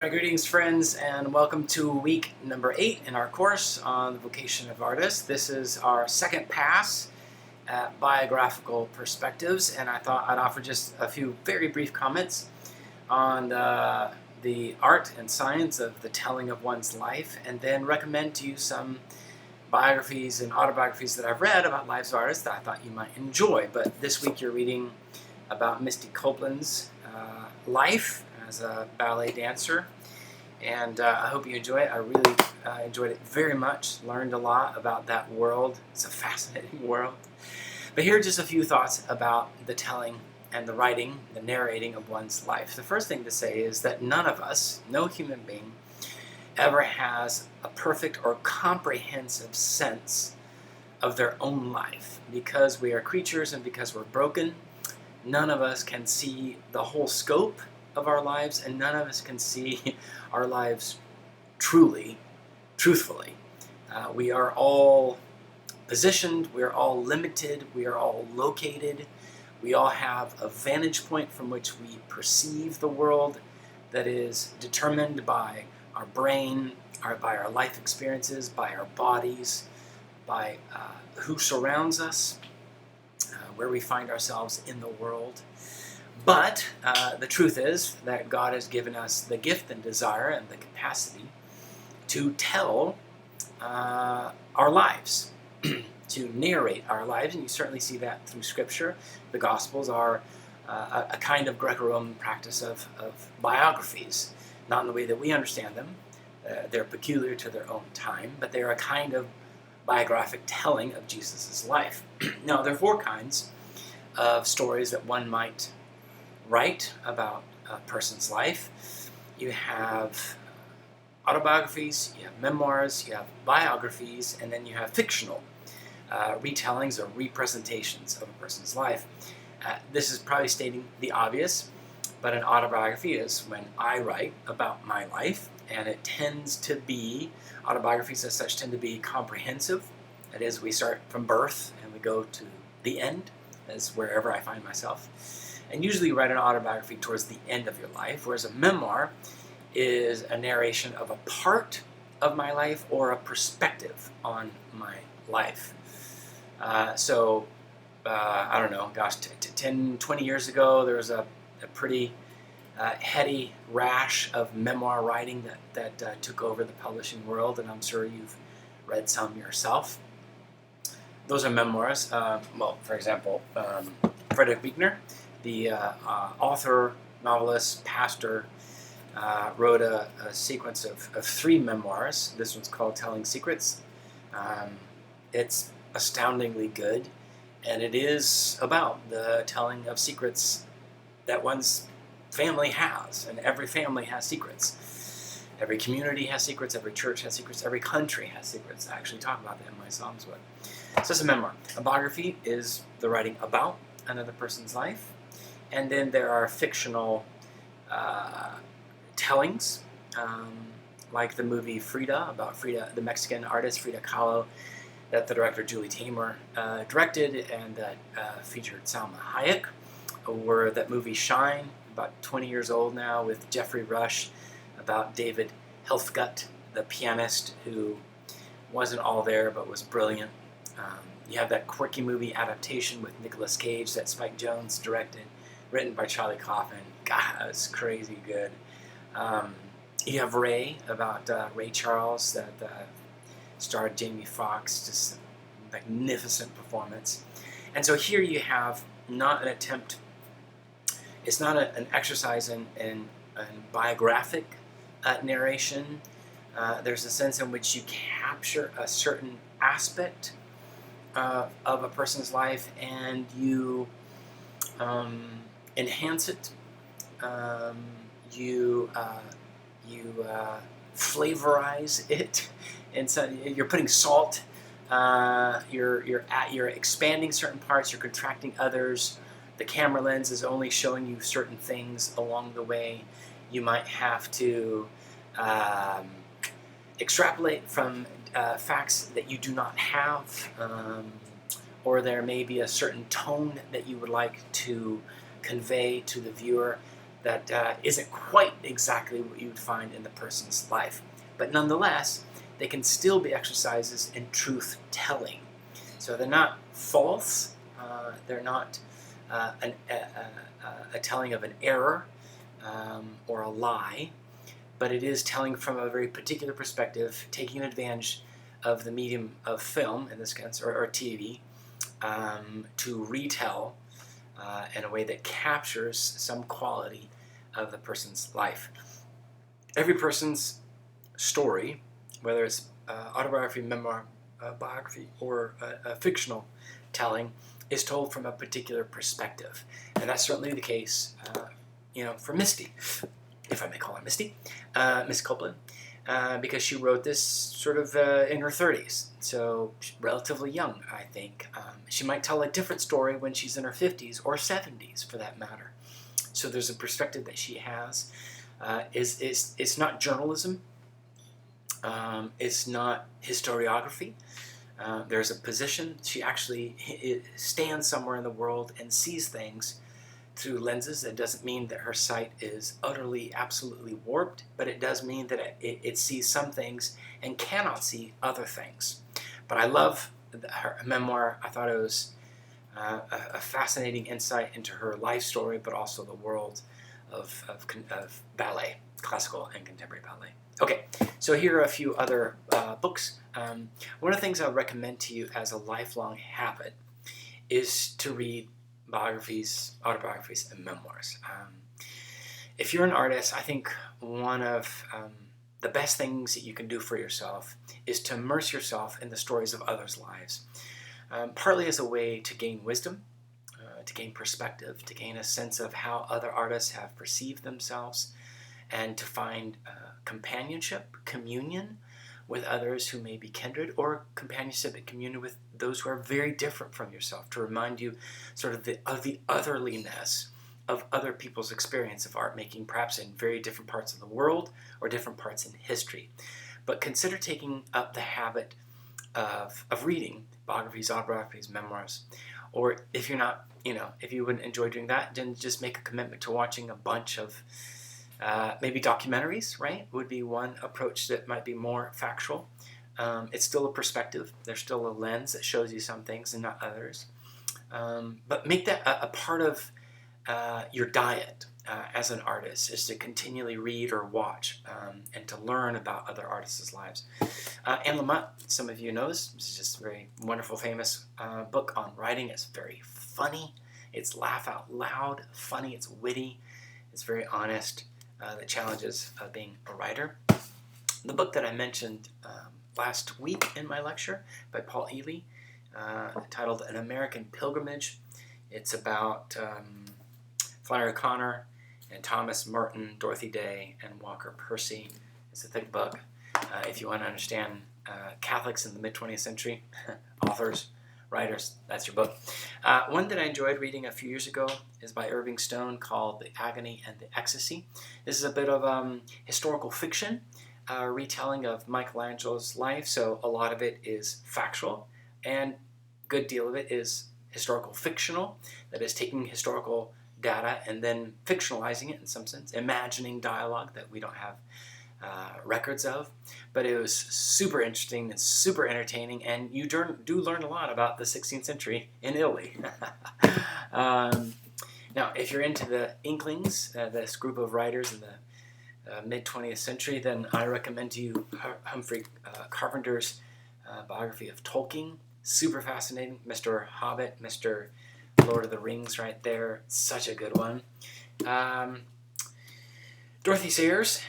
Greetings, friends, and welcome to week number 8 in our course on the vocation of artists. This is our second pass at biographical perspectives, and I thought I'd offer just a few very brief comments on the art and science of the telling of one's life, and then recommend to you some biographies and autobiographies that I've read about lives of artists that I thought you might enjoy. But this week you're reading about Misty Copeland's life as a ballet dancer, and I hope you enjoy it. I really enjoyed it very much, learned a lot about that world. It's a fascinating world. But here are just a few thoughts about the telling and the writing, the narrating of one's life. The first thing to say is that none of us, no human being, ever has a perfect or comprehensive sense of their own life. Because we are creatures and because we're broken, none of us can see the whole scope of our lives, and none of us can see our lives truthfully. We are all positioned, we are all limited, we are all located, we all have a vantage point from which we perceive the world that is determined by our brain, by our life experiences, by our bodies, by who surrounds us, where we find ourselves in the world. But the truth is that God has given us the gift and desire and the capacity to tell our lives, to narrate our lives, and you certainly see that through Scripture. The Gospels are a kind of Greco-Roman practice of biographies, not in the way that we understand them. They're peculiar to their own time, but they're a kind of biographic telling of Jesus' life. Now, there are 4 kinds of stories that one might write about a person's life. You have autobiographies, you have memoirs, you have biographies, and then you have fictional retellings or representations of a person's life. This is probably stating the obvious, but an autobiography is when I write about my life, and it tends to be, autobiographies as such tend to be comprehensive. That is, we start from birth and we go to the end, as wherever I find myself. And usually you write an autobiography towards the end of your life, whereas a memoir is a narration of a part of my life or a perspective on my life. I don't know, 10, 20 years ago, there was a pretty heady rash of memoir writing that took over the publishing world, and I'm sure you've read some yourself. Those are memoirs. For example, Frederick Buechner, the author, novelist, pastor, wrote a sequence of 3 memoirs. This one's called Telling Secrets. It's astoundingly good, and it is about the telling of secrets that one's family has, and every family has secrets. Every community has secrets, every church has secrets, every country has secrets. I actually talk about that in my Psalms book. So it's a memoir. A biography is the writing about another person's life. And then there are fictional tellings, like the movie Frida, about Frida, the Mexican artist Frida Kahlo, that the director Julie Taymor directed, and that featured Salma Hayek, or that movie Shine, about 20 years old now, with Jeffrey Rush, about David Helfgott, the pianist who wasn't all there but was brilliant. You have that quirky movie adaptation with Nicolas Cage that Spike Jonze directed, written by Charlie Kaufman. God, it's crazy good. You have Ray, about Ray Charles, that starred Jamie Foxx, just a magnificent performance. And so here you have not an attempt, it's not an exercise in biographic narration. There's a sense in which you capture a certain aspect of a person's life and you enhance it. You flavorize it, and so you're putting salt. You're expanding certain parts. You're contracting others. The camera lens is only showing you certain things along the way. You might have to extrapolate from facts that you do not have, or there may be a certain tone that you would like to convey to the viewer that isn't quite exactly what you would find in the person's life. But nonetheless, they can still be exercises in truth-telling. So they're not false, they're not a telling of an error or a lie, but it is telling from a very particular perspective, taking advantage of the medium of film, in this case, or TV, to retell in a way that captures some quality of the person's life. Every person's story, whether it's autobiography, memoir, biography, or a fictional telling, is told from a particular perspective. And that's certainly the case for Misty, if I may call her Misty, Miss Copeland, because she wrote this sort of in her 30s, so relatively young, I think. She might tell a different story when she's in her 50s or 70s, for that matter. So there's a perspective that she has. It's not journalism. It's not historiography. There's a position. She actually stands somewhere in the world and sees things through lenses. That doesn't mean that her sight is utterly, absolutely warped, but it does mean that it sees some things and cannot see other things. But I love her memoir. I thought it was a fascinating insight into her life story, but also the world of ballet, classical and contemporary ballet. Okay, so here are a few other books. One of the things I would recommend to you as a lifelong habit is to read biographies, autobiographies, and memoirs. If you're an artist, I think one of the best things that you can do for yourself is to immerse yourself in the stories of others' lives, partly as a way to gain wisdom, to gain perspective, to gain a sense of how other artists have perceived themselves, and to find companionship, communion with others who may be kindred, or companionship and communion with those who are very different from yourself, to remind you sort of the otherliness of other people's experience of art making, perhaps in very different parts of the world or different parts in history. But consider taking up the habit of reading biographies, autobiographies, memoirs, or if you're not, if you wouldn't enjoy doing that, then just make a commitment to watching a bunch of maybe documentaries, right? Would be one approach that might be more factual. It's still a perspective. There's still a lens that shows you some things and not others. But make that a part of your diet as an artist, is to continually read or watch and to learn about other artists' lives. Anne Lamott, some of you know this. This is just a very wonderful, famous book on writing. It's very funny. It's laugh out loud funny. It's witty. It's very honest. The challenges of being a writer. The book that I mentioned last week in my lecture by Paul Ely, titled An American Pilgrimage. It's about Flannery O'Connor and Thomas Merton, Dorothy Day, and Walker Percy. It's a thick book. If you want to understand Catholics in the mid-20th century, authors, writers, that's your book. One that I enjoyed reading a few years ago is by Irving Stone, called The Agony and the Ecstasy. This is a bit of historical fiction, retelling of Michelangelo's life, so a lot of it is factual, and a good deal of it is historical fictional, that is taking historical data and then fictionalizing it in some sense, imagining dialogue that we don't have records of. But it was super interesting and super entertaining, and you do learn a lot about the 16th century in Italy. Now, if you're into the Inklings, this group of writers in the mid-20th century, then I recommend to you Humphrey Carpenter's biography of Tolkien. Super fascinating. Mr. Hobbit, Mr. Lord of the Rings right there. Such a good one. Dorothy Sayers.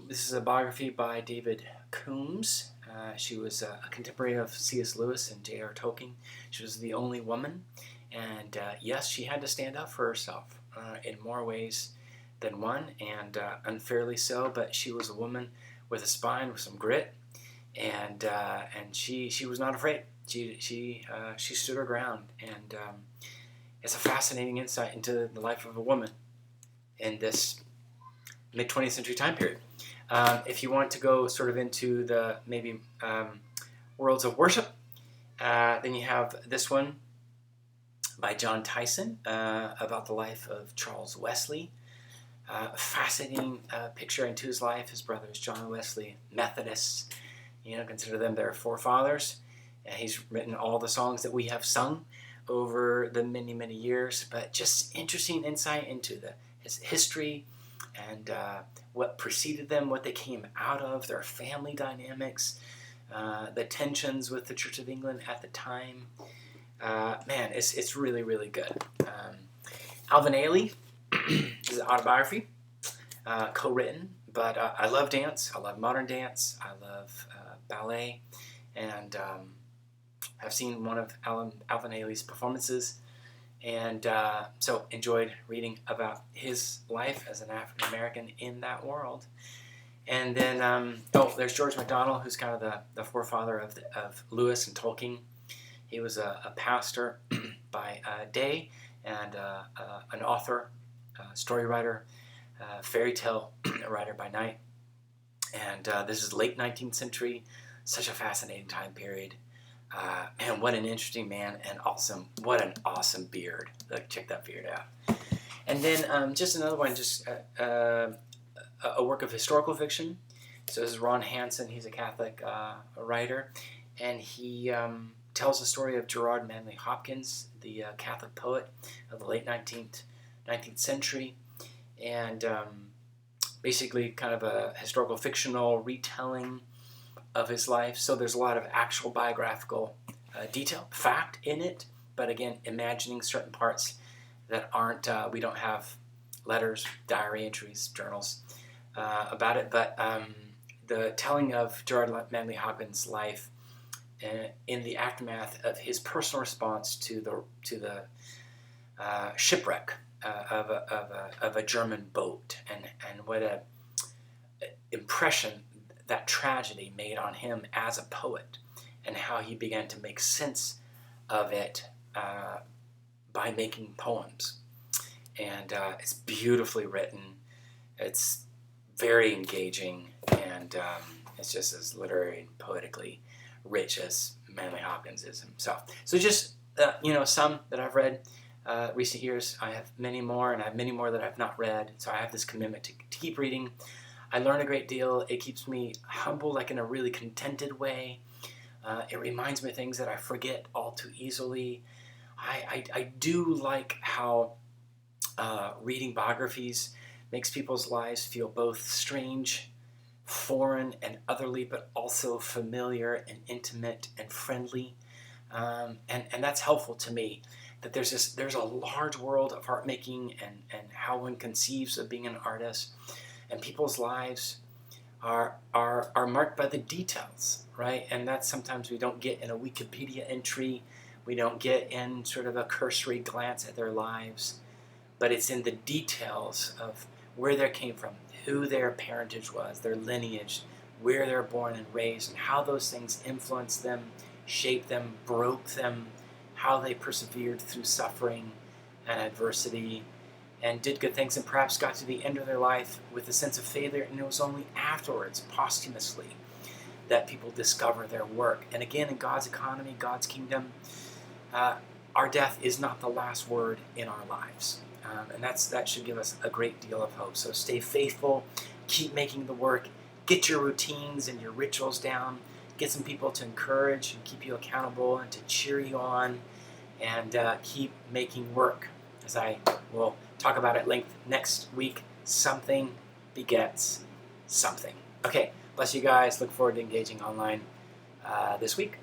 This is a biography by David Coombs. She was a contemporary of C.S. Lewis and J.R. Tolkien. She was the only woman. And yes, she had to stand up for herself in more ways than one, and unfairly so, but she was a woman with a spine, with some grit, and she was not afraid. She stood her ground, and it's a fascinating insight into the life of a woman in this mid-20th century time period. If you want to go sort of into the maybe worlds of worship, then you have this one by John Tyson about the life of Charles Wesley. Fascinating picture into his life. His brothers, John Wesley, Methodists, consider them their forefathers. And he's written all the songs that we have sung over the many, many years. But just interesting insight into his history and what preceded them, what they came out of, their family dynamics, the tensions with the Church of England at the time. Man, it's really, really good. Alvin Ailey is an autobiography, co-written, but I love dance. I love modern dance. I love ballet, and I've seen one of Alvin Ailey's performances, and so enjoyed reading about his life as an African American in that world. And then, there's George MacDonald, who's kind of the forefather of Lewis and Tolkien. He was a pastor by day and an author, story writer, fairy tale writer by night. And this is late 19th century, such a fascinating time period. Man, what an interesting man, and what an awesome beard. Check that beard out. And then just another one, just a work of historical fiction. So this is Ron Hansen. He's a Catholic writer, and he tells the story of Gerard Manley Hopkins, the Catholic poet of the late 19th century, and basically kind of a historical fictional retelling of his life. So there's a lot of actual biographical detail, fact in it, but again, imagining certain parts that aren't, we don't have letters, diary entries, journals about it, but the telling of Gerard Manley Hopkins' life in the aftermath of his personal response to the shipwreck of a German boat, and what a impression that tragedy made on him as a poet, and how he began to make sense of it by making poems. And it's beautifully written. It's very engaging, and it's just as literary and poetically rich as Manley Hopkins is himself. So just some that I've read recent years. I have many more, and I have many more that I've not read. So I have this commitment to keep reading. I learn a great deal. It keeps me humble, like in a really contented way. It reminds me of things that I forget all too easily. I do like how reading biographies makes people's lives feel both strange, foreign, and otherly, but also familiar and intimate and friendly. And that's helpful to me, that there's a large world of art making and how one conceives of being an artist. And people's lives are marked by the details, right? And that's sometimes we don't get in a Wikipedia entry. We don't get in sort of a cursory glance at their lives. But it's in the details of where they came from, who their parentage was, their lineage, where they're born and raised, and how those things influenced them, shaped them, broke them, how they persevered through suffering and adversity, and did good things, and perhaps got to the end of their life with a sense of failure, and it was only afterwards, posthumously, that people discover their work. And again, in God's economy, God's kingdom, our death is not the last word in our lives. And that should give us a great deal of hope. So stay faithful, keep making the work, get your routines and your rituals down, get some people to encourage and keep you accountable and to cheer you on, and keep making work. As I will talk about at length next week, something begets something. Okay, bless you guys. Look forward to engaging online this week.